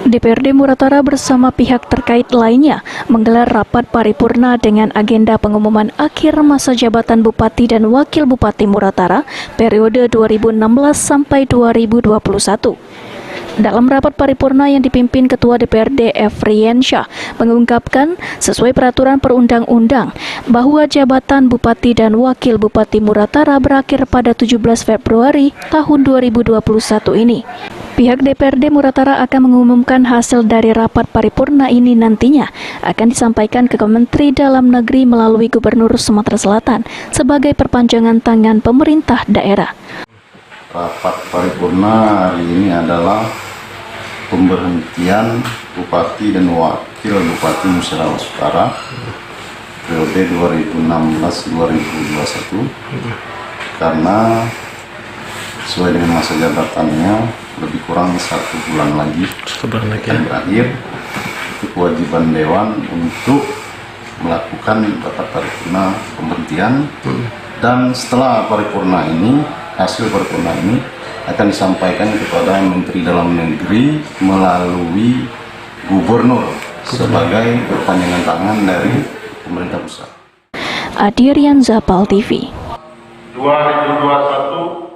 DPRD Muratara bersama pihak terkait lainnya menggelar rapat paripurna dengan agenda pengumuman akhir masa jabatan Bupati dan Wakil Bupati Muratara periode 2016 sampai 2021. Dalam rapat paripurna yang dipimpin Ketua DPRD Efriensyah mengungkapkan sesuai peraturan perundang-undang bahwa jabatan Bupati dan Wakil Bupati Muratara berakhir pada 17 Februari tahun 2021 ini. Pihak DPRD Muratara akan mengumumkan hasil dari rapat paripurna ini nantinya akan disampaikan ke Menteri Dalam Negeri melalui Gubernur Sumatera Selatan sebagai perpanjangan tangan pemerintah daerah. Rapat paripurna hari ini adalah pemberhentian Bupati dan Wakil Bupati Musyawarah Utara periode 2016-2021 karena sesuai dengan masa jabatannya lebih kurang 1 bulan lagi akan berakhir. Itu kewajiban Dewan untuk melakukan rapat paripurna pemberhentian, dan setelah paripurna ini, hasil paripurna ini akan disampaikan kepada Menteri Dalam Negeri melalui Gubernur sebagai perpanjangan tangan dari pemerintah pusat. Adirian Zapal TV. 2021